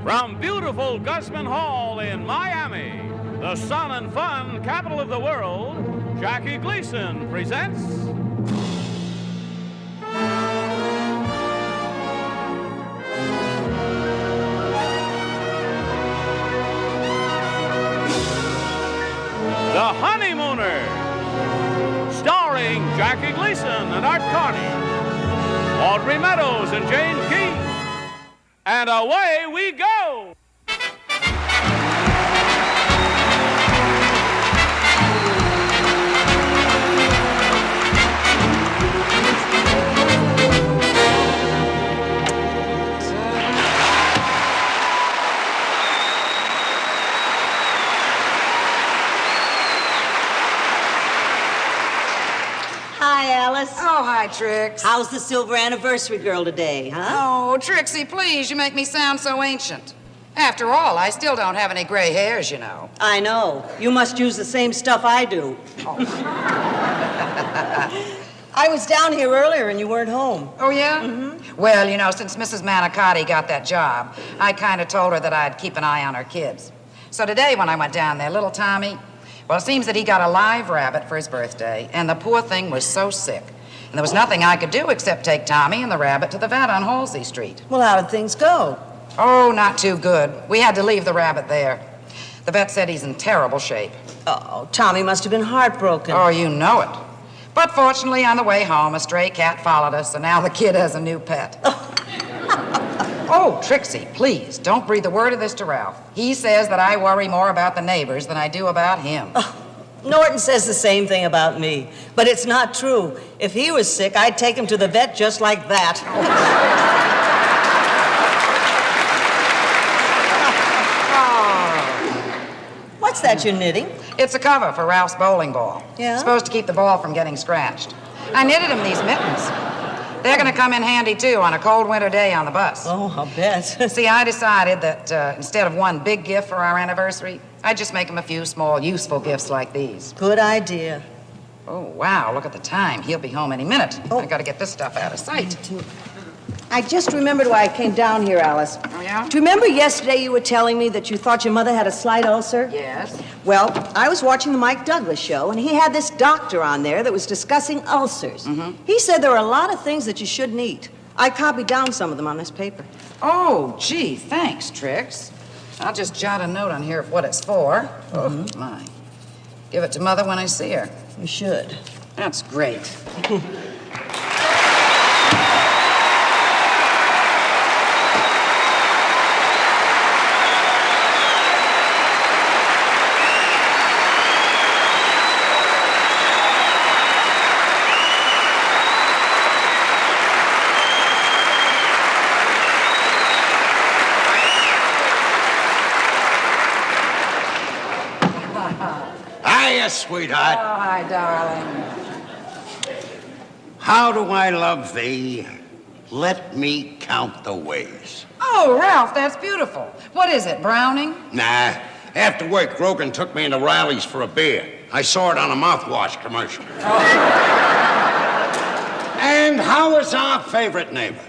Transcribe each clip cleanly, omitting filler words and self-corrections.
From beautiful Gusman Hall in Miami, the sun and fun capital of the world, Jackie Gleason presents... The Honeymooners, starring Jackie Gleason and Art Carney, Audrey Meadows and Kean. And away we go! Hi, Alice. Oh, hi, Trix. How's the silver anniversary girl today, huh? Oh, Trixie, please, you make me sound so ancient. After all, I still don't have any gray hairs, you know. I know. You must use the same stuff I do. Oh, I was down here earlier and you weren't home. oh yeah? Mm-hmm. Well, you know, since Mrs. Manicotti got that job, I kind of told her that I'd keep an eye on her kids. So today when I went down there, little Tommy, well, it seems that he got a live rabbit for his birthday, and the poor thing was so sick. And there was nothing I could do except take Tommy and the rabbit to the vet on Halsey Street. Well, how did things go? Oh, not too good. We had to leave the rabbit there. The vet said he's in terrible shape. Oh, Tommy must have been heartbroken. Oh, you know it. But fortunately, on the way home, a stray cat followed us, and now the kid has a new pet. Oh, Trixie, please, don't breathe a word of this to Ralph. He says that I worry more about the neighbors than I do about him. Oh, Norton says the same thing about me, but it's not true. If he was sick, I'd take him to the vet just like that. Oh. What's that you're knitting? It's a cover for Ralph's bowling ball. Yeah? It's supposed to keep the ball from getting scratched. I knitted him these mittens. They're going to come in handy, too, on a cold winter day on the bus. Oh, I'll bet. See, I decided that instead of one big gift for our anniversary, I'd just make him a few small, useful gifts like these. Good idea. Oh, wow, look at the time. He'll be home any minute. Oh. I got to get this stuff out of sight. I just remembered why I came down here, Alice. Oh, yeah? Do you remember yesterday you were telling me that you thought your mother had a slight ulcer? Yes. Well, I was watching the Mike Douglas show, and he had this doctor on there that was discussing ulcers. Mm-hmm. He said there are a lot of things that you shouldn't eat. I copied down some of them on this paper. Oh, gee, thanks, Trix. I'll just jot a note on here of what it's for. Oh, my. Give it to Mother when I see her. You should. That's great. Hiya, sweetheart. Oh, hi, darling. How do I love thee? Let me count the ways. Oh, Ralph, that's beautiful. What is it, Browning? Nah, after work, Grogan took me into Riley's for a beer. I saw it on a mouthwash commercial. And how is our favorite neighbor?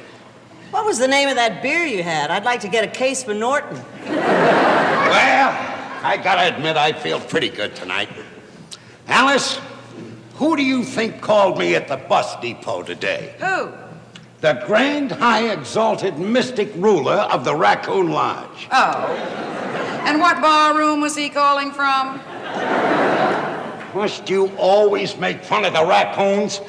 What was the name of that beer you had? I'd like to get a case for Norton. Well, I gotta admit I feel pretty good tonight. Alice, who do you think called me at the bus depot today? Who? The Grand High Exalted Mystic Ruler of the Raccoon Lodge. Oh. And what bar room was he calling from? Must you always make fun of the raccoons?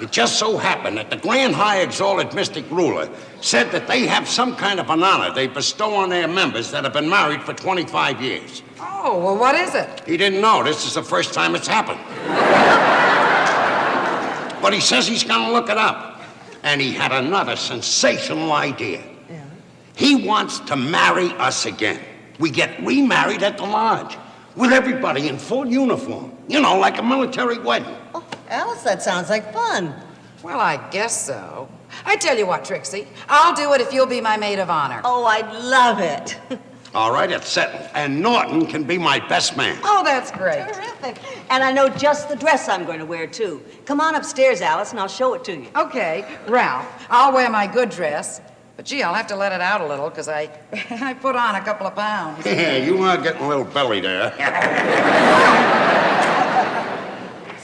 It just so happened that the Grand High Exalted Mystic Ruler said that they have some kind of an honor they bestow on their members that have been married for 25 years. Oh, well, what is it? He didn't know. This is the first time it's happened. But he says he's gonna look it up. And he had another sensational idea. Yeah. He wants to marry us again. We get remarried at the lodge with everybody in full uniform. You know, like a military wedding. Oh, Alice, that sounds like fun. Well, I guess so. I tell you what, Trixie, I'll do it if you'll be my maid of honor. Oh, I'd love it. All right, it's settled. And Norton can be my best man. Oh, that's great. Terrific. And I know just the dress I'm going to wear, too. Come on upstairs, Alice, and I'll show it to you. Okay, Ralph, I'll wear my good dress. But gee, I'll have to let it out a little, because I put on a couple of pounds. Yeah, you are getting a little belly there.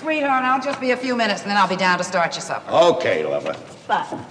Sweetheart, I'll just be a few minutes, and then I'll be down to start your supper. Okay, lover. Bye.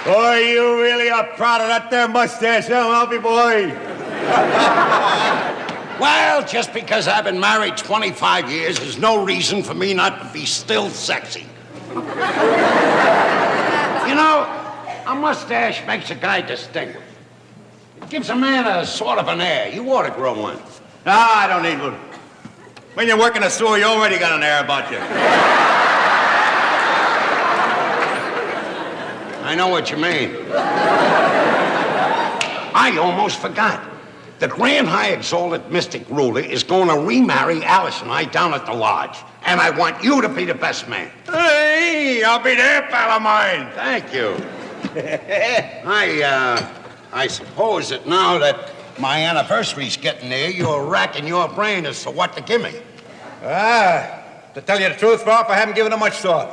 Boy, you really are proud of that there mustache, huh, Malpy boy? Well, just because I've been married 25 years is no reason for me not to be still sexy. You know, a mustache makes a guy distinguished. It gives a man a sort of an air. You ought to grow one. No, I don't need one. When you work in a store, you already got an air about you. I know what you mean. I almost forgot. The Grand High Exalted Mystic Ruler is going to remarry Alice and I down at the lodge. And I want you to be the best man. Hey, I'll be there, pal of mine. Thank you. I suppose that now that my anniversary's getting near, you're racking your brain as to what to give me. To tell you the truth, Ralph, I haven't given it much thought.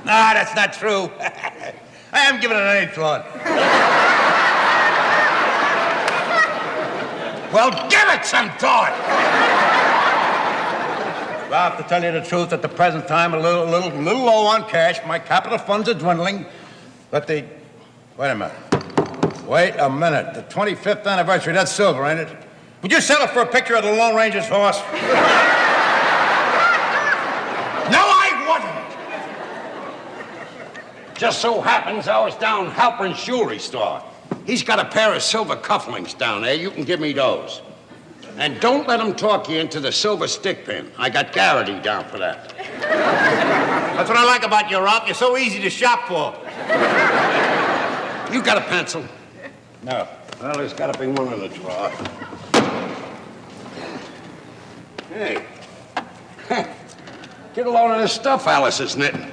Nah, that's not true. I haven't given it any thought. Well, give it some thought. Ralph, to tell you the truth, at the present time, a little low on cash. My capital funds are dwindling. But wait a minute. Wait a minute. The 25th anniversary, that's silver, ain't it? Would you sell it for a picture of the Lone Ranger's horse? No, I wouldn't. Just so happens I was down Halperin's jewelry store. He's got a pair of silver cufflinks down there. You can give me those. And don't let him talk you into the silver stick pin. I got Garrity down for that. That's what I like about you, Ralph. You're so easy to shop for. You got a pencil? No. Well, there's got to be one in the drawer. Hey. Get a load of this stuff Alice is knitting.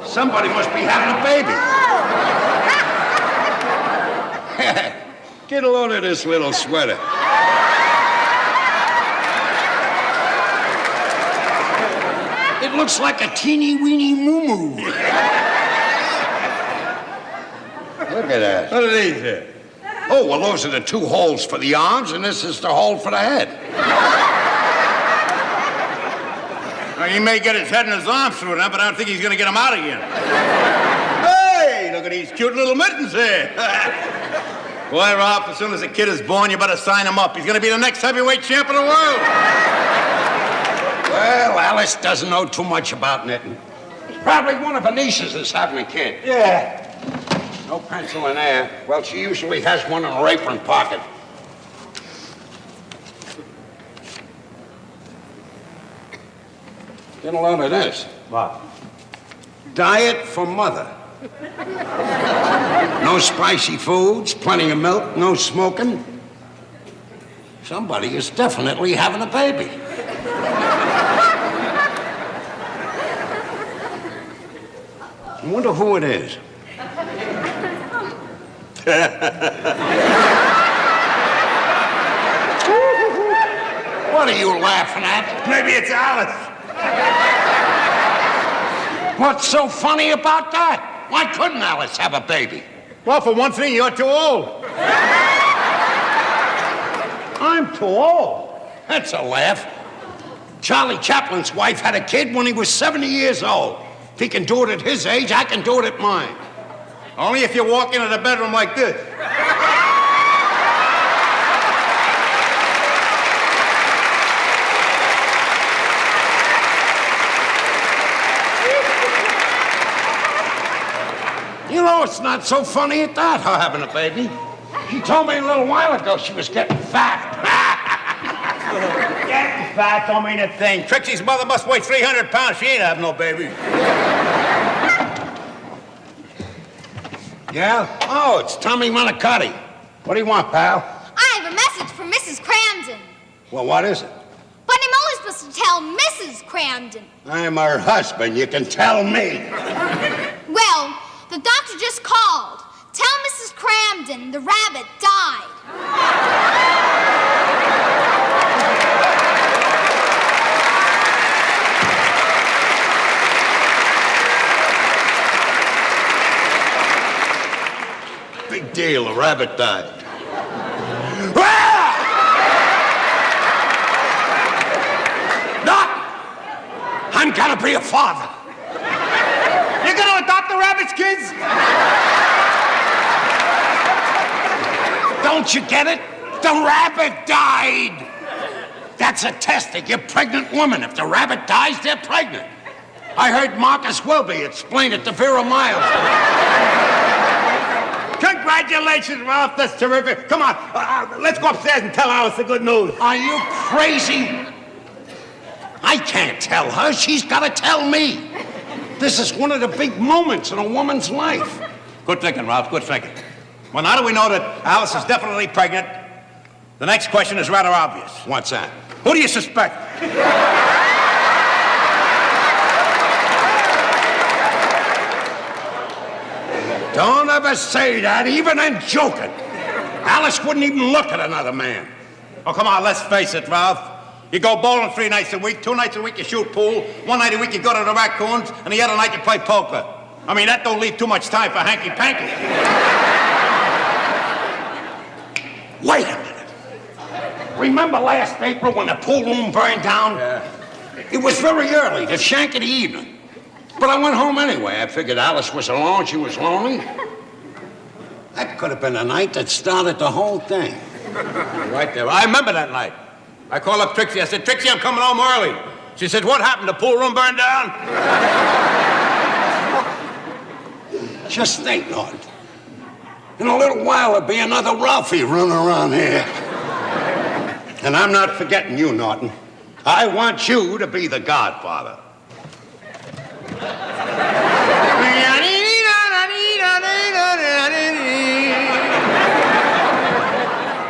Somebody must be having a baby. Get a load of this little sweater. It looks like a teeny-weeny moo-moo. Look at that. What are these here? Oh, well, those are the two holes for the arms, and this is the hole for the head. Well, he may get his head and his arms through it, but I don't think he's going to get them out again. Hey, look at these cute little mittens here. Boy, Ralph, as soon as a kid is born, you better sign him up. He's going to be the next heavyweight champ of the world. Well, Alice doesn't know too much about knitting. Probably one of her nieces is having a kid. Yeah. No pencil in there. Well, she usually has one in her apron pocket. Get a load of this. What? Diet for mother. No spicy foods, plenty of milk, no smoking. Somebody is definitely having a baby. I wonder who it is. What are you laughing at? Maybe it's Alice. What's so funny about that? Why couldn't Alice have a baby? Well, for one thing, you're too old. I'm too old. That's a laugh. Charlie Chaplin's wife had a kid when he was 70 years old. If he can do it at his age, I can do it at mine. Only if you walk into the bedroom like this. You know, it's not so funny at that, her having a baby. She told me a little while ago she was getting fat. Getting fat don't mean a thing. Trixie's mother must weigh 300 pounds. She ain't having no baby. Yeah? Oh, it's Tommy Manicotti. What do you want, pal? I have a message for Mrs. Cramden. Well, what is it? But I'm only supposed to tell Mrs. Cramden. I'm her husband. You can tell me. Well, the doctor just called. Tell Mrs. Cramden the rabbit died. Big deal. The rabbit died. I'm gonna be a father. You're gonna adopt the rabbits, kids? Don't you get it? The rabbit died. That's a test to give pregnant woman. If the rabbit dies, they're pregnant. I heard Marcus Welby explain it to Vera Miles. Congratulations, Ralph. That's terrific. Come on, let's go upstairs and tell Alice the good news. Are you crazy? I can't tell her. She's got to tell me. This is one of the big moments in a woman's life. Good thinking, Ralph. Good thinking. Well, now that we know that Alice is definitely pregnant, the next question is rather obvious. What's that? Who do you suspect? Don't ever say that, even in joking. Alice wouldn't even look at another man. Oh, come on, let's face it, Ralph. You go bowling 3 nights a week, 2 nights a week you shoot pool, 1 night a week you go to the raccoons, and the other night you play poker. I mean, that don't leave too much time for hanky-panky. Wait a minute. Remember last April when the pool room burned down? Yeah. It was very early, the shank of the evening. But I went home anyway. I figured Alice was alone, she was lonely. That could have been the night that started the whole thing. Right there. I remember that night. I called up Trixie. I said, Trixie, I'm coming home early. She said, what happened? The pool room burned down? Just think, Norton. In a little while, there'll be another Ralphie running around here. And I'm not forgetting you, Norton. I want you to be the godfather.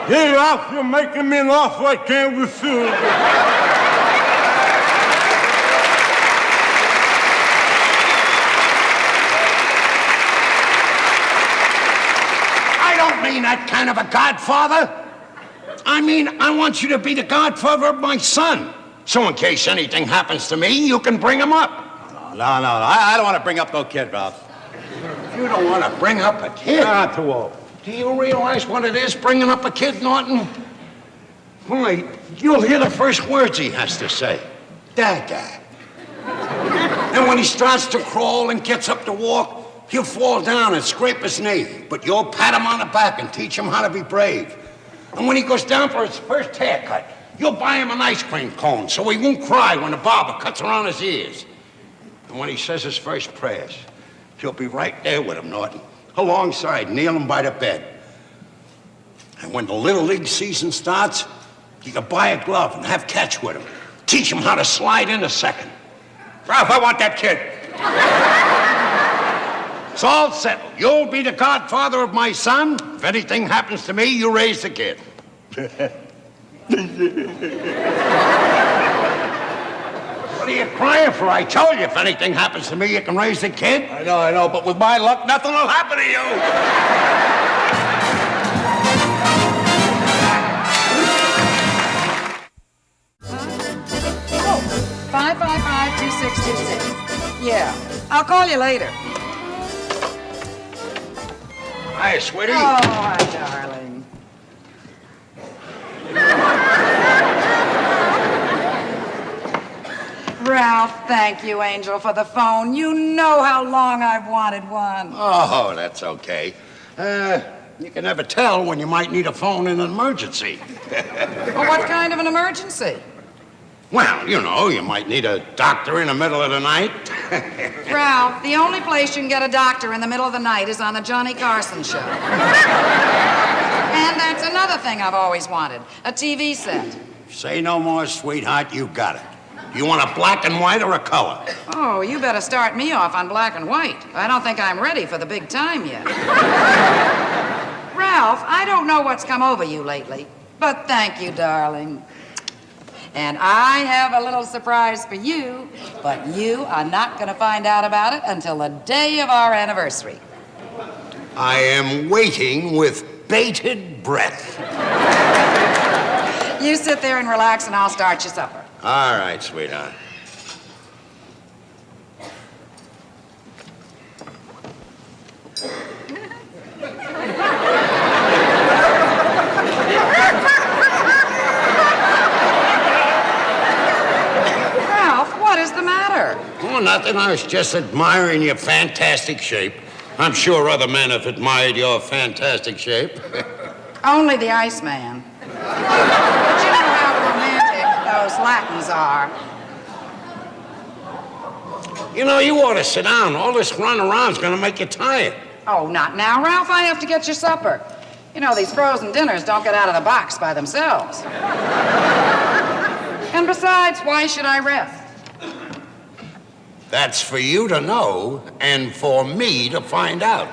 Hey, Ralph, you're making me laugh. I can't refuse. I don't mean that kind of a godfather. I mean, I want you to be the godfather of my son. So in case anything happens to me, you can bring him up. No. I don't want to bring up no kid, Ralph. You don't want to bring up a kid? Not too old. Do you realize what it is, bringing up a kid, Norton? Why, you'll hear the first words he has to say. Dad. And when he starts to crawl and gets up to walk, he'll fall down and scrape his knee. But you'll pat him on the back and teach him how to be brave. And when he goes down for his first haircut, you'll buy him an ice cream cone so he won't cry when the barber cuts around his ears. And when he says his first prayers, you'll be right there with him, Norton. Alongside, kneeling by the bed. And when the Little League season starts, you can buy a glove and have catch with him. Teach him how to slide in a second. Ralph, I want that kid. It's all settled. You'll be the godfather of my son. If anything happens to me, you raise the kid. What are you crying for? I told you if anything happens to me, you can raise the kid. I know, but with my luck, nothing will happen to you. 555-2626. Yeah, I'll call you later. Hi, sweetie. Oh, my darling. Ralph, thank you, Angel, for the phone. You know how long I've wanted one. Oh, that's okay. You can never tell when you might need a phone in an emergency. Well, what kind of an emergency? Well, you know, you might need a doctor in the middle of the night. Ralph, the only place you can get a doctor in the middle of the night is on the Johnny Carson show. And that's another thing I've always wanted, a TV set. Say no more, sweetheart. You got it. You want a black and white or a color? Oh, you better start me off on black and white. I don't think I'm ready for the big time yet. Ralph, I don't know what's come over you lately, but thank you, darling. And I have a little surprise for you, but you are not going to find out about it until the day of our anniversary. I am waiting with bated breath. You sit there and relax, and I'll start your supper. All right, sweetheart. Ralph, what is the matter? Oh, nothing. I was just admiring your fantastic shape. I'm sure other men have admired your fantastic shape. Only the Iceman. But you know how romantic those Latins are. You know, you ought to sit down. All this run around's gonna make you tired. Oh, not now, Ralph. I have to get your supper. You know, these frozen dinners don't get out of the box by themselves. And besides, why should I rest? That's for you to know and for me to find out.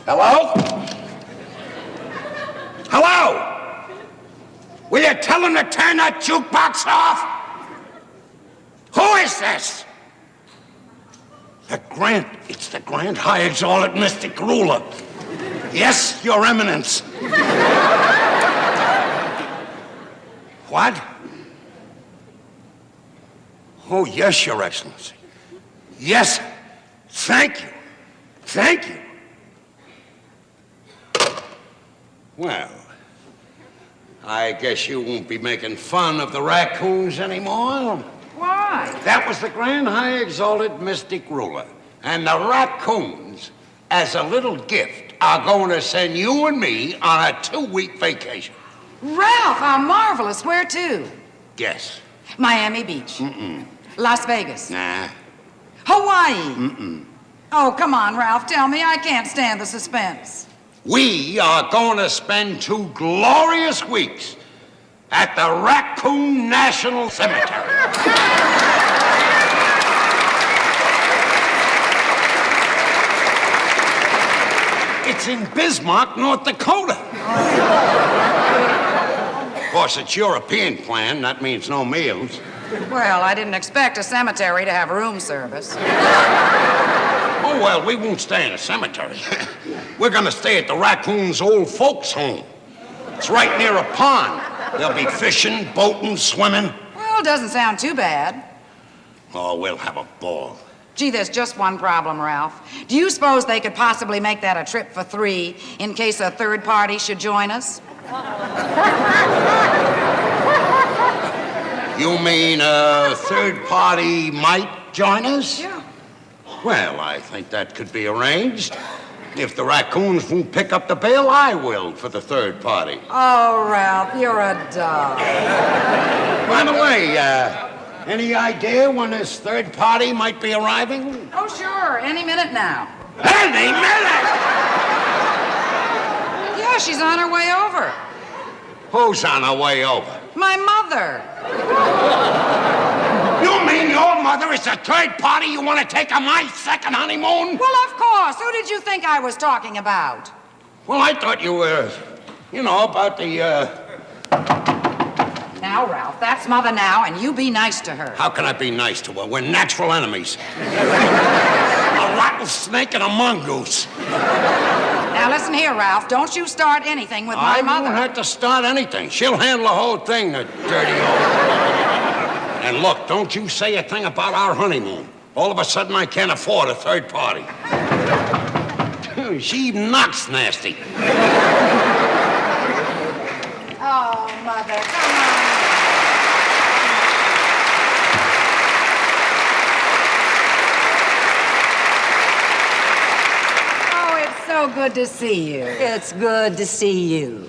Hello? Hello? Will you tell him to turn that jukebox off? Who is this? It's the Grand High Exalted Mystic Ruler. Yes, Your Eminence. What? Oh, yes, Your Excellency. Yes, thank you. Thank you. Well, I guess you won't be making fun of the raccoons anymore. Why? That was the Grand High Exalted Mystic Ruler. And the raccoons, as a little gift, are going to send you and me on a 2-week vacation. Ralph, how marvelous. Where to? Guess. Miami Beach. Las Vegas. Nah. Hawaii. Oh, come on, Ralph. Tell me. I can't stand the suspense. We are going to spend 2 glorious weeks at the Raccoon National Cemetery. It's in Bismarck, North Dakota. Of course, it's European plan. That means no meals. Well, I didn't expect a cemetery to have room service. Oh, well, we won't stay in a cemetery. We're going to stay at the Raccoons' old folks' home. It's right near a pond. They'll be fishing, boating, swimming. Well, doesn't sound too bad. Oh, we'll have a ball. Gee, there's just one problem, Ralph. Do you suppose they could possibly make that a trip for 3 in case a third party should join us? You mean a third party might join us? Yeah. Well, I think that could be arranged. If the Raccoons won't pick up the bail, I will for the third party. Oh, Ralph, you're a doll. By the way, any idea when this third party might be arriving? Oh, sure. Any minute now. Any minute! Yeah, she's on her way over. Who's on her way over? My mother. You mean your mother is the third party you want to take on my second honeymoon? Well, of course. Who did you think I was talking about? Well, I thought you were, about the, Now, Ralph, that's Mother now, and you be nice to her. How can I be nice to her? We're natural enemies. A rattlesnake and a mongoose. Now, listen here, Ralph. Don't you start anything with my mother. I won't have to start anything. She'll handle the whole thing, the dirty old... And look, don't you say a thing about our honeymoon. All of a sudden, I can't afford a third party. She knocks nasty. Oh, Mother, come on. Oh, it's so good to see you. It's good to see you.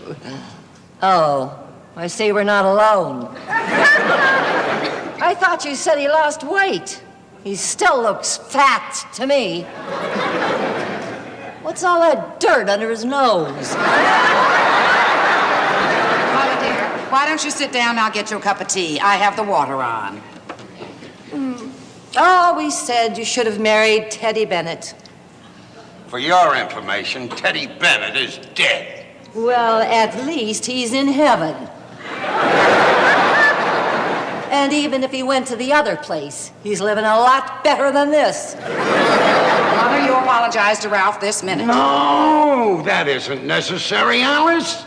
Oh, I see we're not alone. I thought you said he lost weight. He still looks fat to me. What's all that dirt under his nose? Mother, dear, Why don't you sit down and I'll get you a cup of tea? I have the water on. Always said you should have married Teddy Bennett. For your information, Teddy Bennett is dead. Well, at least he's in heaven. And even if he went to the other place, he's living a lot better than this. Mother, you apologize to Ralph this minute. No, that isn't necessary, Alice.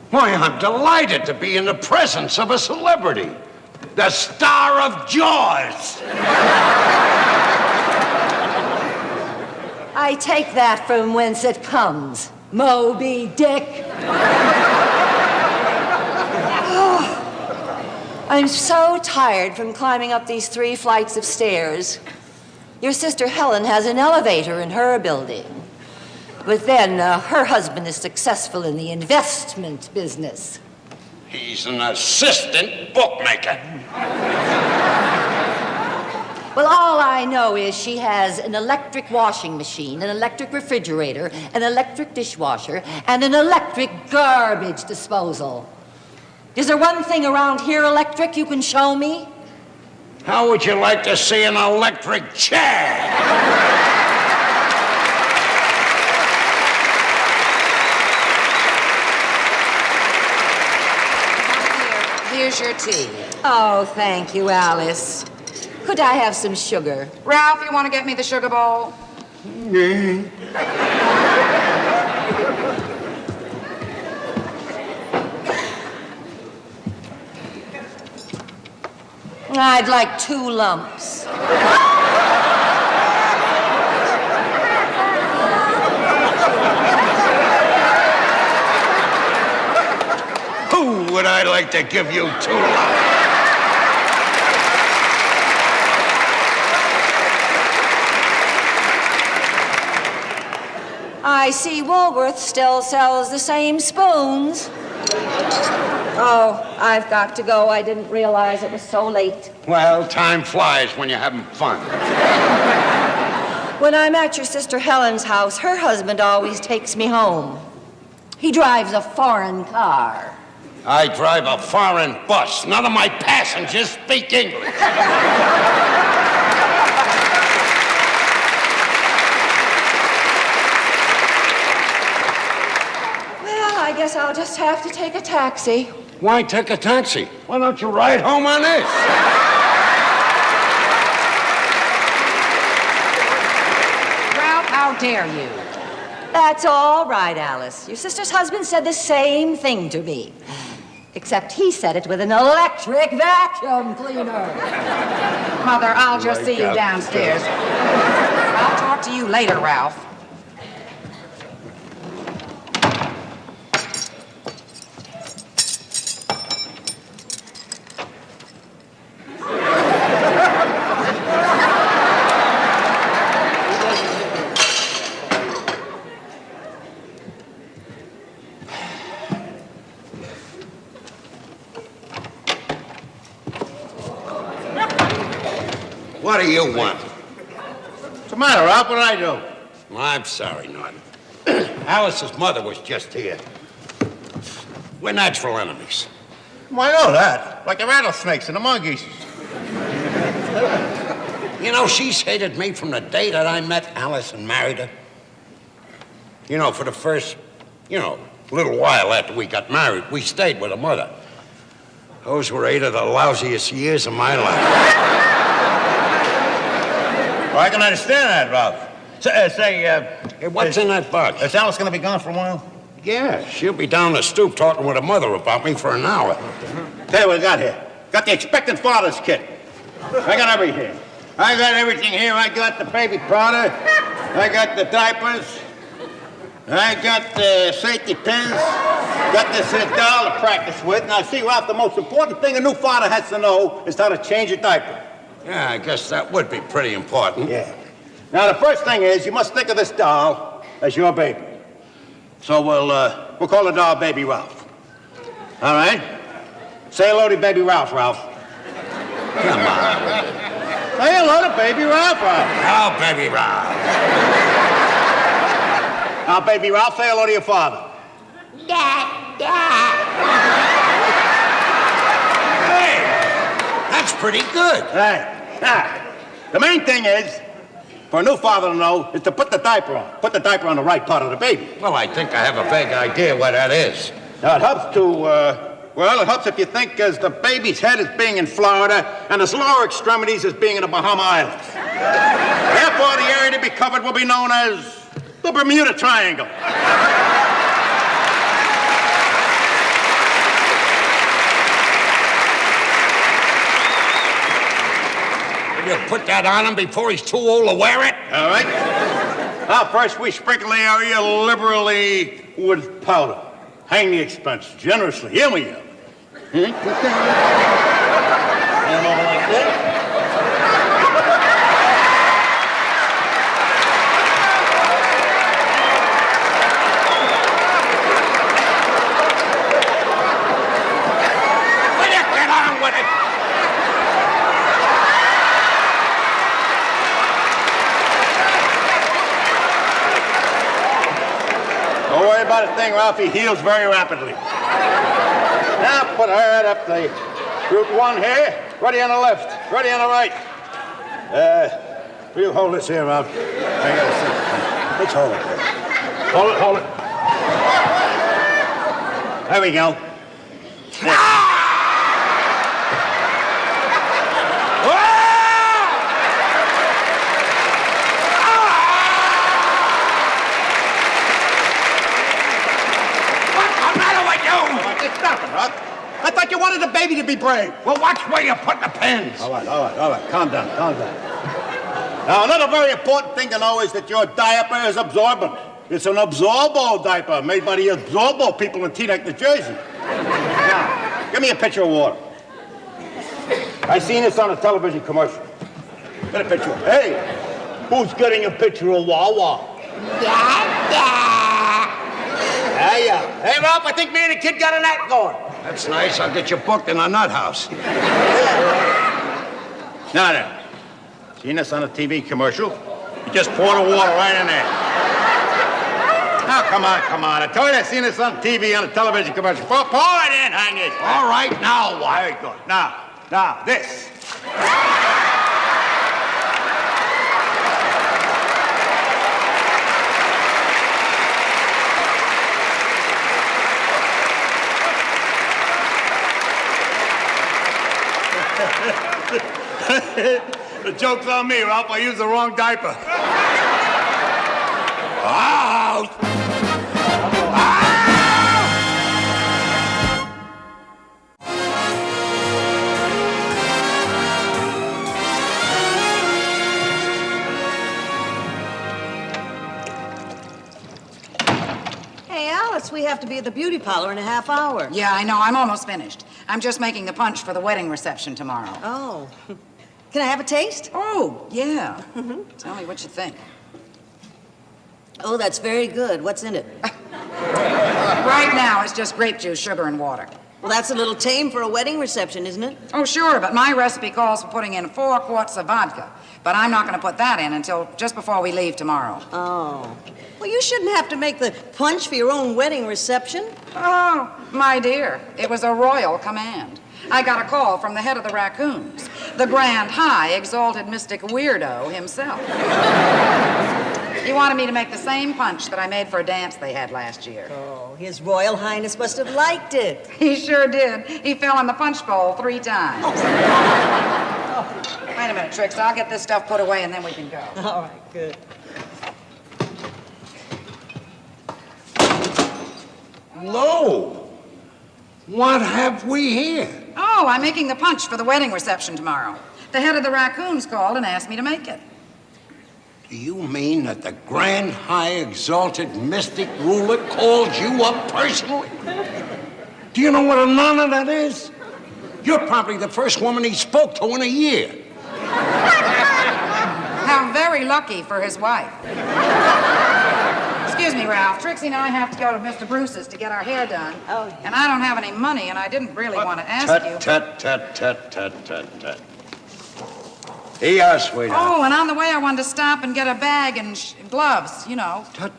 Why, I'm delighted to be in the presence of a celebrity. The star of Jaws. I take that from whence it comes. Moby Dick. I'm so tired from climbing up these 3 flights of stairs. Your sister Helen has an elevator in her building. But then her husband is successful in the investment business. He's an assistant bookmaker. Well, all I know is she has an electric washing machine, an electric refrigerator, an electric dishwasher, and an electric garbage disposal. Is there one thing around here electric you can show me? How would you like to see an electric chair? Here's your tea. Oh, thank you, Alice. Could I have some sugar? Ralph, you want to get me the sugar bowl? I'd like 2 lumps. Who would I like to give you 2 lumps? I see Woolworth still sells the same spoons. Oh, I've got to go. I didn't realize it was so late. Well, time flies when you're having fun. When I'm at your sister Helen's house, her husband always takes me home. He drives a foreign car. I drive a foreign bus. None of my passengers speak English. Well, I guess I'll just have to take a taxi. Why take a taxi? Why don't you ride home on this? Ralph, how dare you? That's all right, Alice. Your sister's husband said the same thing to me. Except he said it with an electric vacuum cleaner. Mother, I'll just see you downstairs. I'll talk to you later, Ralph. What do you want? What's the matter, Ralph? What did I do? Well, I'm sorry, Norton. Alice's mother was just here. We're natural enemies. Well, I know that. Like the rattlesnakes and the monkeys. You know, she's hated me from the day that I met Alice and married her. You know, for the first, little while after we got married, we stayed with her mother. Those were 8 of the lousiest years of my life. Well, I can understand that, Ralph. Hey, what's in that box? Is Alice going to be gone for a while? Yeah, she'll be down the stoop talking with her mother about me for an hour. Tell you what I got here. Got the expectant father's kit. I got everything. I got everything here. I got the baby powder. I got the diapers. I got the safety pins. Got this doll to practice with. Now, see, Ralph, the most important thing a new father has to know is how to change a diaper. Yeah, I guess that would be pretty important. Yeah. Now, the first thing is you must think of this doll as your baby. So we'll call the doll Baby Ralph. All right? Say hello to Baby Ralph, Ralph. Come on. Say hello to Baby Ralph, Ralph. Oh, Baby Ralph. Now, Baby Ralph, say hello to your father. Dad. pretty good. Right. Now, the main thing is, for a new father to know, is to put the diaper on. Put the diaper on the right part of the baby. Well, I think I have a vague idea what that is. Now, it helps to, well, it helps if you think as the baby's head is being in Florida and its lower extremities as being in the Bahama Islands. Therefore, the area to be covered will be known as the Bermuda Triangle. Will you put that on him before he's too old to wear it? All right. Now, first, we sprinkle the area liberally with powder. Hang the expense generously. Here we go. And over like that. Will you get on with it? Don't worry about a thing, Ralph. He heals very rapidly. Now put her head up the root one here. Ready on the left. Ready on the right. You hold this here, Ralph. I gotta see. Let's hold it. Hold it. There we go. There. I thought you wanted the baby to be brave. Well, watch where you put the pins. All right. Calm down. Now, another very important thing to know is that your diaper is absorbent. It's an Absorbo diaper made by the Absorbo people in Teaneck, New Jersey. Now, give me a pitcher of water. I seen this on a television commercial. Get a picture. Hey, who's getting a picture of Wawa? Yeah. Hey, Ralph, I think me and the kid got a night going. That's nice. I'll get you booked in a nut house. Now then, seen this on a TV commercial? You just pour the water right in there. Now, come on. I told you I seen this on TV on a television commercial. Pour it in, hang it. All right, now what? Very good. Now, this. The joke's on me, Ralph. I used the wrong diaper. Hey, Alice, we have to be at the beauty parlor in a half hour. Yeah, I know. I'm almost finished. I'm just making the punch for the wedding reception tomorrow. Oh. Can I have a taste? Oh, yeah. Tell me what you think. Oh, that's very good. What's in it? Right now, it's just grape juice, sugar, and water. Well, that's a little tame for a wedding reception, isn't it? Oh, sure, but my recipe calls for putting in 4 quarts of vodka. But I'm not going to put that in until just before we leave tomorrow. Oh. Well, you shouldn't have to make the punch for your own wedding reception. Oh, my dear, it was a royal command. I got a call from the head of the Raccoons, the grand, high, exalted mystic weirdo himself. He wanted me to make the same punch that I made for a dance they had last year. Oh, His Royal Highness must have liked it. He sure did. He fell in the punch bowl 3 times. Wait a minute, Trix. I'll get this stuff put away and then we can go. All right, good. Lo! What have we here? Oh, I'm making the punch for the wedding reception tomorrow. The head of the Raccoons called and asked me to make it. Do you mean that the grand, high, exalted, mystic ruler called you up personally? Do you know what an honor that is? You're probably the first woman he spoke to in a year. How very lucky for his wife. Excuse me, Ralph. Trixie and I have to go to Mr. Bruce's to get our hair done. Oh, yeah. And I don't have any money, and I didn't really want to ask you. Tut. Here, sweetheart. Oh, and on the way I wanted to stop and get a bag and gloves, you know. Tut.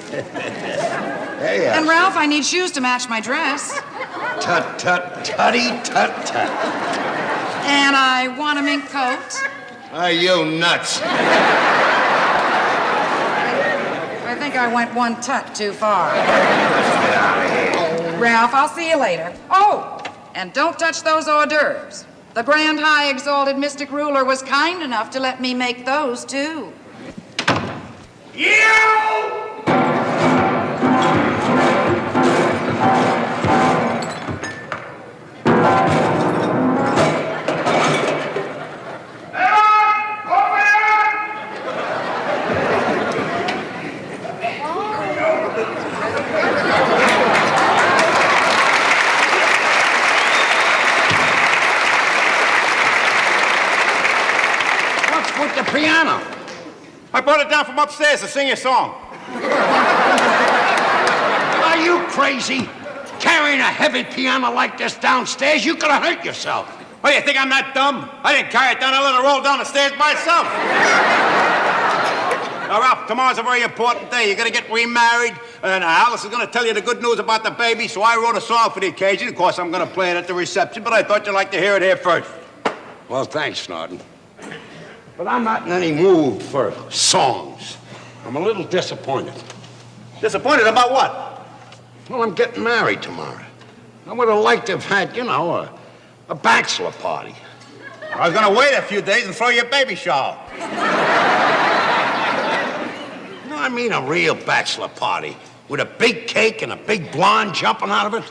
There And Ralph, I need shoes to match my dress. Tut. And I want a mink coat. Are you nuts? I think I went one tut too far. Ralph, I'll see you later. Oh, and don't touch those hors d'oeuvres. The Grand High Exalted Mystic Ruler was kind enough to let me make those, too. With the piano. I brought it down from upstairs to sing your song. Are you crazy? Carrying a heavy piano like this downstairs, you could have hurt yourself. Oh, you think I'm that dumb? I didn't carry it down. I let it roll down the stairs by itself. Now, Ralph, tomorrow's a very important day. You're going to get remarried, and Alice is going to tell you the good news about the baby, so I wrote a song for the occasion. Of course, I'm going to play it at the reception, but I thought you'd like to hear it here first. Well, thanks, Norton. But I'm not in any mood for songs. I'm a little disappointed. Disappointed about what? Well, I'm getting married tomorrow. I would have liked to have had, a bachelor party. I was going to wait a few days and throw you a baby shower. No, I mean a real bachelor party with a big cake and a big blonde jumping out of it.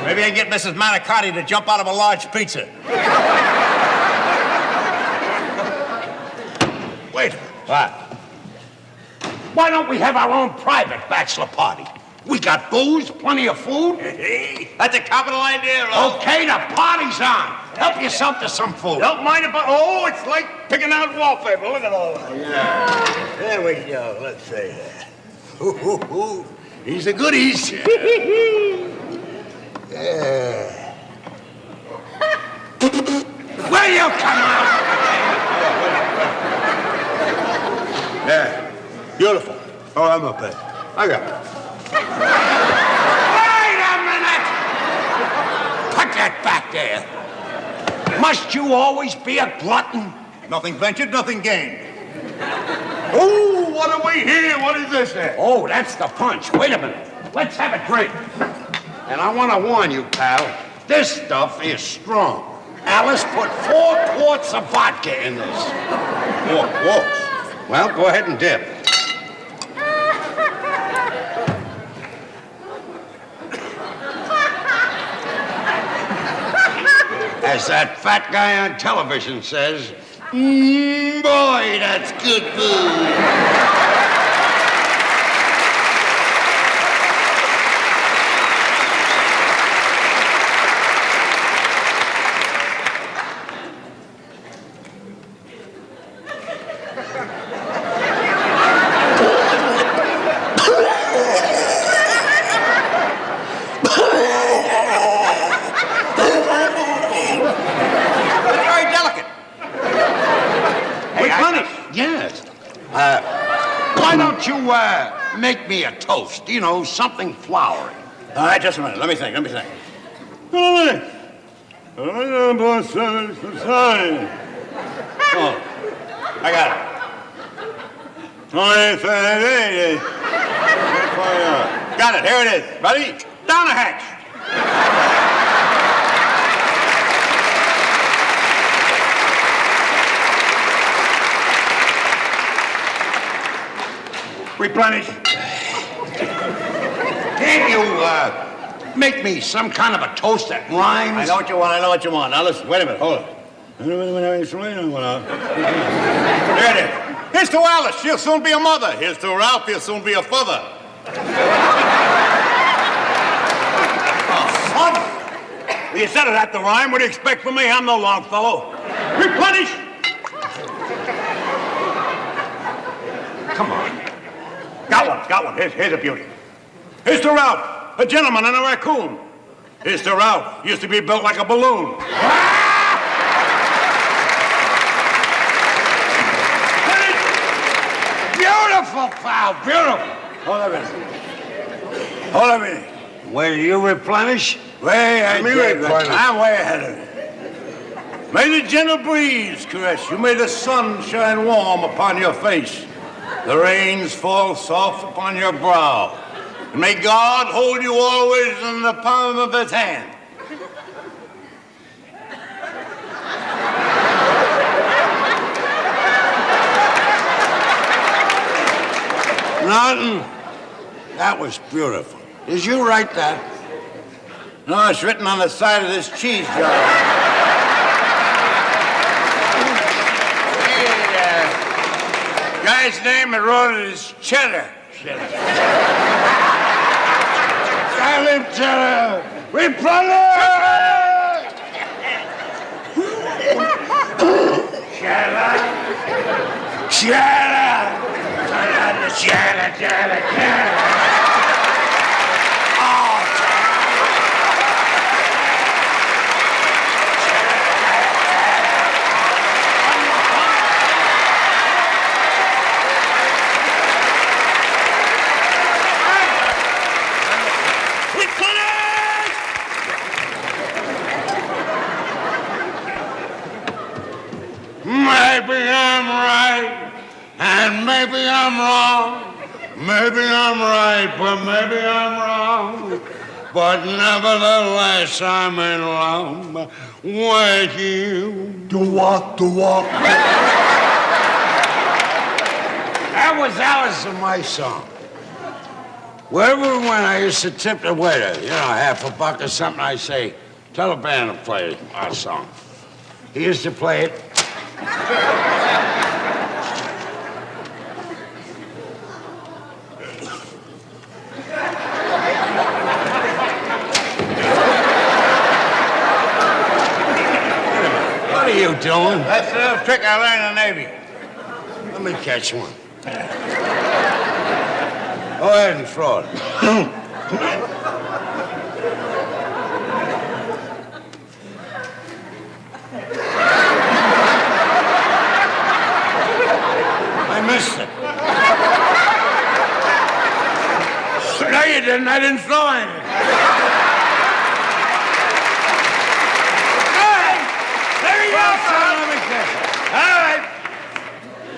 Maybe I get Mrs. Manicotti to jump out of a large pizza. Wait a minute. What? Why don't we have our own private bachelor party? We got booze, plenty of food. That's a capital idea, Ralph. Okay, the party's on. Help yourself to some food. Don't mind about... Oh, it's like picking out wallpaper. Look at all that. Yeah. There we go. Let's say that. These are goodies. Yeah. Will you come out? Yeah. Beautiful. Oh, I'm up there. I got it. Wait a minute! Put that back there. Must you always be a glutton? Nothing ventured, nothing gained. Oh, what are we here? What is this then? Oh, that's the punch. Wait a minute. Let's have a drink. And I want to warn you, pal, this stuff is strong. Alice put 4 quarts of vodka in this. 4 quarts? Well, go ahead and dip. As that fat guy on television says, boy, that's good food. Why don't you make me a toast? Something flowery. All right, just a minute. Let me think. Oh, I got it. Got it. Here it is. Ready? Down the hatch. Replenish. Can't you make me some kind of a toast that rhymes? I know what you want. Now listen, wait a minute, hold it. There it is. Here's to Alice, she'll soon be a mother. Here's to Ralph, he'll soon be a father. Father? You said it had to rhyme. What do you expect from me? I'm no Longfellow. Replenish! Come on. Got one. Here's a beauty. Here's to Ralph, a gentleman and a raccoon. Here's to Ralph, used to be built like a balloon. Beautiful, pal, beautiful. Hold a minute. Will you replenish? I'm way ahead of it. May the gentle breeze caress you. May the sun shine warm upon your face. The rains fall soft upon your brow. And may God hold you always in the palm of his hand. Norton, that was beautiful. Did you write that? No, it's written on the side of this cheese jar. The guy's name that wrote it is Cheddar. Silent Cheddar! Replenish! Cheddar! Cheddar! Cheddar, cheddar, cheddar! Maybe I'm right, and maybe I'm wrong. Maybe I'm right, but maybe I'm wrong. But nevertheless, I'm in love with you. Do-wop, do-wop. That was Alice in my song. Wherever we went, I used to tip the waiter, half a buck or something. I say, tell the band to play our song. He used to play it. What are you doing? That's a little trick I learned in the Navy. Let me catch one. Go ahead and throw it. I missed it. No, you didn't. I didn't throw anything. There you go, son. Let me catch it. All right.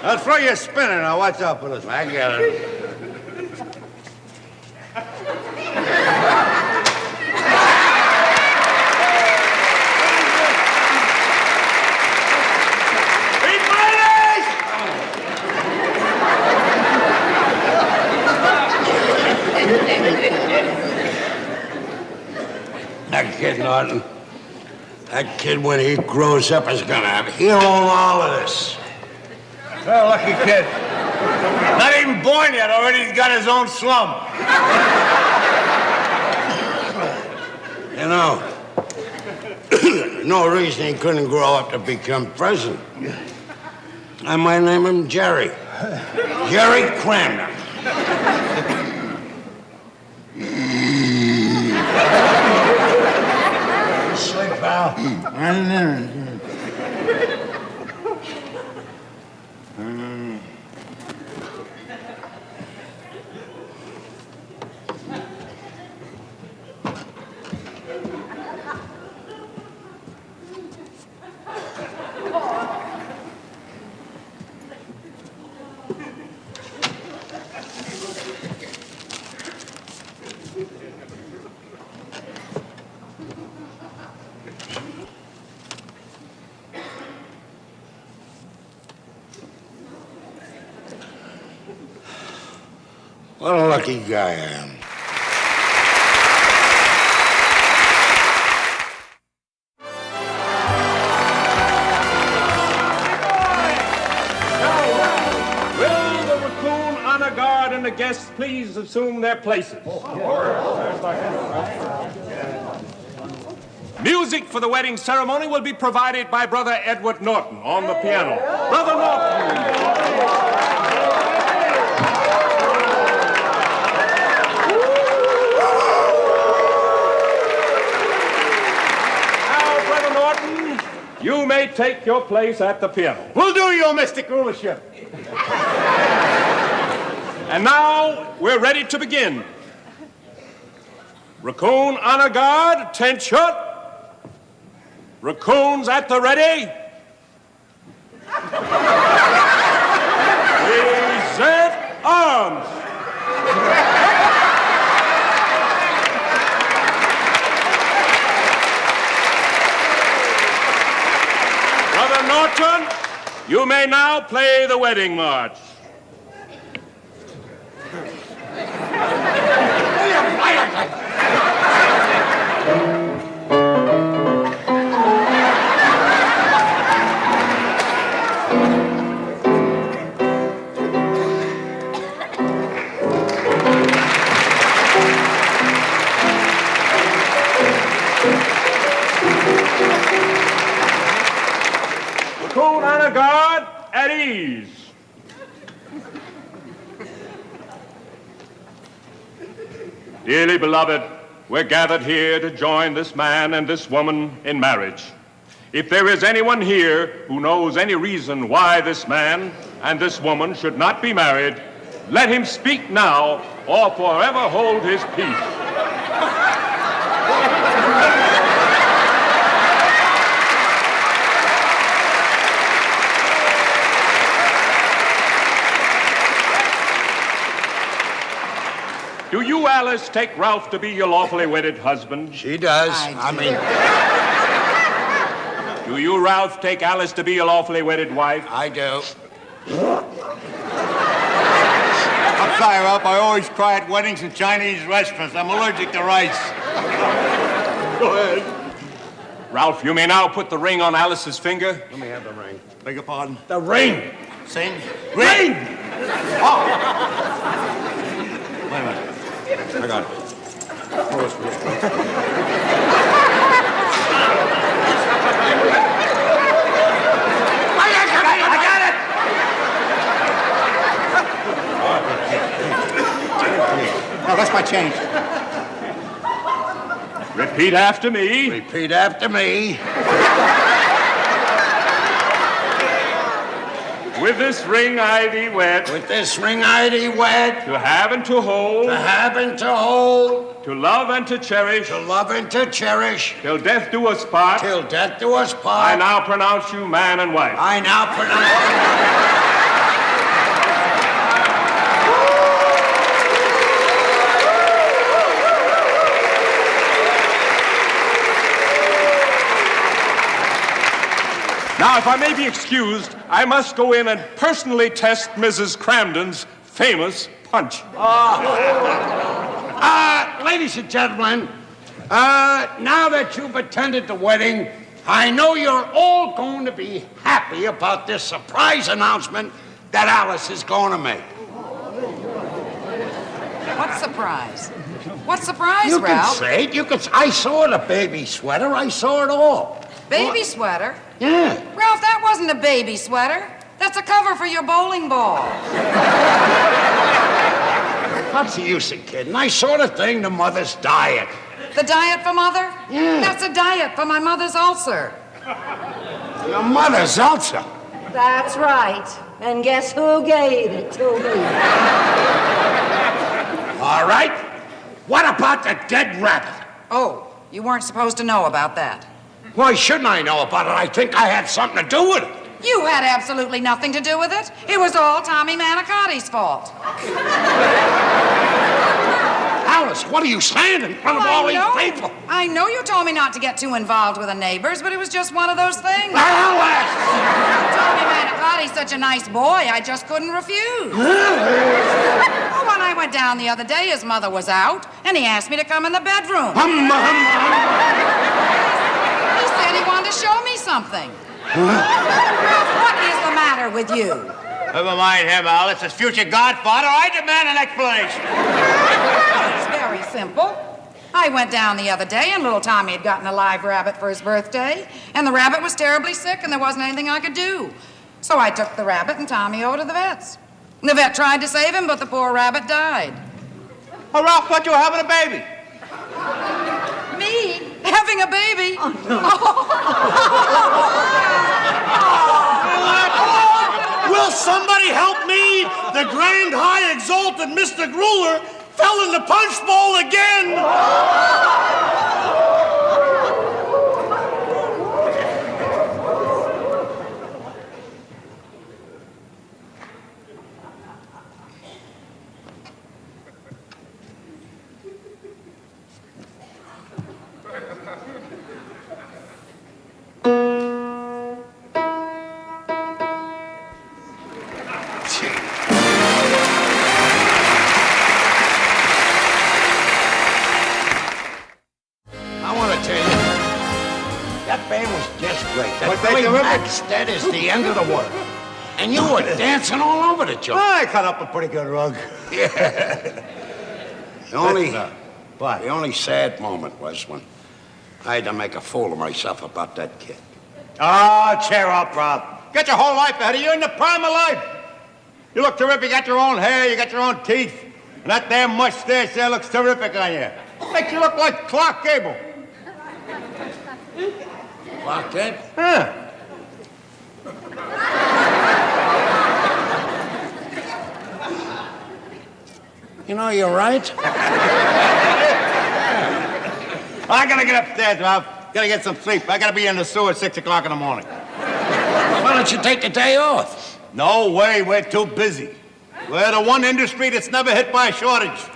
I'll throw you a spinner now. Watch out for this. I get it. That kid, Norton. That kid, when he grows up, is gonna he'll own all of this. Well, lucky kid. Not even born yet, already he's got his own slum. No reason he couldn't grow up to become president. I might name him Jerry. Jerry Cramner. Sleep, pal. What a lucky guy I am. Will the Raccoon Honor Guard and the guests please assume their places? Music for the wedding ceremony will be provided by Brother Edward Norton on the piano. Brother Norton. You may take your place at the piano. We'll do your mystic rulership. And now we're ready to begin. Raccoon Honor Guard, tent shut. Raccoons at the ready. Present arms. Brother Norton, you may now play the wedding march. Raccoon honor guard at ease. Dearly beloved, we're gathered here to join this man and this woman in marriage. If there is anyone here who knows any reason why this man and this woman should not be married, let him speak now or forever hold his peace. Do you, Alice, take Ralph to be your lawfully wedded husband? She does. I do. Do you, Ralph, take Alice to be your lawfully wedded wife? I do. I'm sorry, Ralph. I always cry at weddings in Chinese restaurants. I'm allergic to rice. Go ahead. Ralph, you may now put the ring on Alice's finger. Let me have the ring. Beg your pardon? The ring! Sing. Ring! Oh. Wait a minute. I got it. I got it! No, that's my change. Repeat after me. Repeat after me. With this ring I thee wed, With this ring I thee wed, to have and to hold, to have and to hold, to love and to cherish, to love and to cherish, till death do us part. till death do us I part. now pronounce you man and wife. I now pronounce. Now, if I may be excused, I must go in and personally test Mrs. Cramden's famous punch. Ladies and gentlemen, now that you've attended the wedding, I know you're all going to be happy about this surprise announcement that Alice is going to make. What surprise? What surprise, You can Ralph? say it. You can. I saw the baby sweater. I saw it all. Baby sweater? Yeah. Ralph, that wasn't a baby sweater. That's a cover for your bowling ball. What's the use of kidding? I saw the thing, the mother's diet. The diet for Mother? Yeah. That's a diet for my mother's ulcer. Your mother's ulcer. That's right. And guess who gave it to me? All right. What about the dead rabbit? Oh, you weren't supposed to know about that. Why shouldn't I know about it? I think I had something to do with it. You had absolutely nothing to do with it. It was all Tommy Manicotti's fault. Alice, what are you saying in front of all these people? I know you told me not to get too involved with the neighbors, but it was just one of those things. Alice! Tommy Manicotti's such a nice boy, I just couldn't refuse. Oh, when I went down the other day, his mother was out, and he asked me to come in the bedroom. He said he wanted to show me something. What is the matter with you? Never mind him, Alice. His future godfather. I demand an explanation. It's very simple. I went down the other day, and little Tommy had gotten a live rabbit for his birthday, and the rabbit was terribly sick, and there wasn't anything I could do. So I took the rabbit and Tommy over to the vet's. The vet tried to save him, but the poor rabbit died. Oh, Ralph thought you were having a baby. Me? Having a baby? Will somebody help me? The Grand High Exalted Mr. Grueller fell in the punch bowl again. Was they Billy terrific? Maxted is the end of the world. And you were dancing all over the joint. I cut up a pretty good rug. The only sad moment was when I had to make a fool of myself about that kid. Oh, cheer up, Rob. Get your whole life ahead of you in the prime of life. You look terrific. You got your own hair. You got your own teeth. And that damn mustache there looks terrific on you. Makes you look like Clark Gable. Clark Gable? Huh. You know, you're right. I gotta get upstairs, Rob. Gotta get some sleep. I gotta be in the sewer at 6 o'clock in the morning. Why don't you take a day off? No way, we're too busy. We're the one industry that's never hit by a shortage.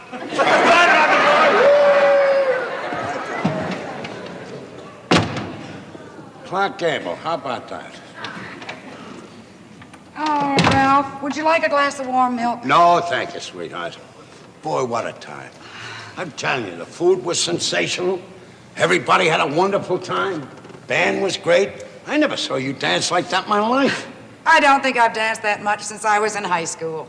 Clark Gable, how about that? Oh, Ralph, would you like a glass of warm milk? No, thank you, sweetheart. Boy, what a time. I'm telling you, the food was sensational. Everybody had a wonderful time. Band was great. I never saw you dance like that in my life. I don't think I've danced that much since I was in high school.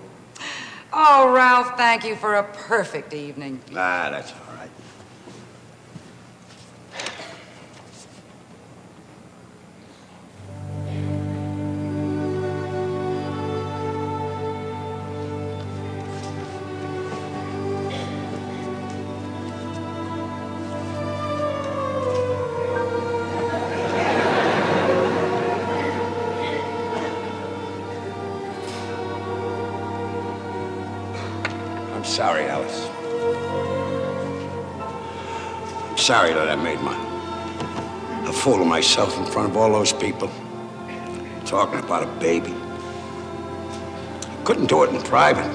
Oh, Ralph, thank you for a perfect evening. Ah, that's all right. I'm sorry, Alice. I'm sorry that I made a fool of myself in front of all those people. Talking about a baby. I couldn't do it in private.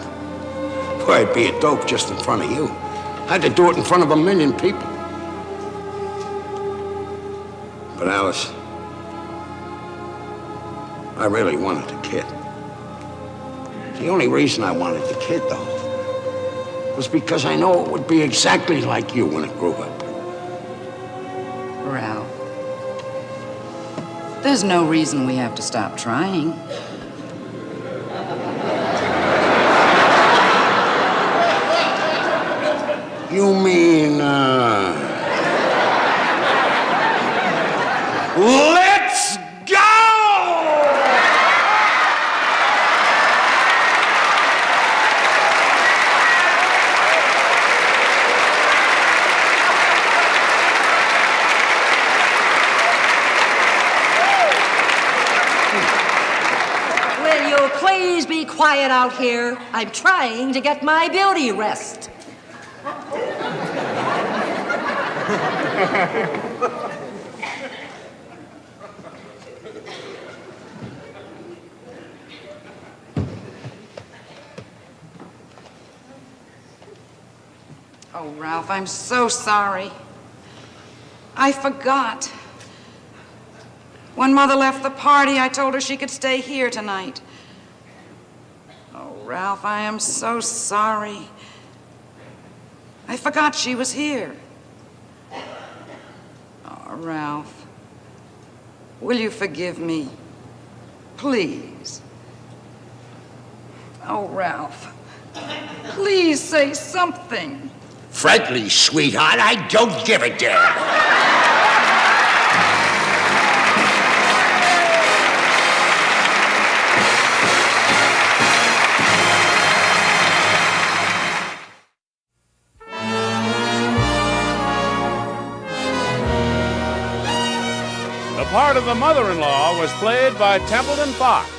Boy, I'd be a dope just in front of you. I had to do it in front of 1,000,000 people. But Alice, I really wanted a kid. The only reason I wanted the kid, though, was because I know it would be exactly like you when it grew up. Ralph, there's no reason we have to stop trying. You mean, Let's go! Will you please be quiet out here? I'm trying to get my beauty rest. Oh, Ralph, I'm so sorry. I forgot. When Mother left the party, I told her she could stay here tonight. Oh, Ralph, I am so sorry. I forgot she was here. Oh, Ralph, will you forgive me? Please. Oh, Ralph, please say something. frankly, sweetheart, I don't give a damn. The part of the mother-in-law was played by Templeton Fox.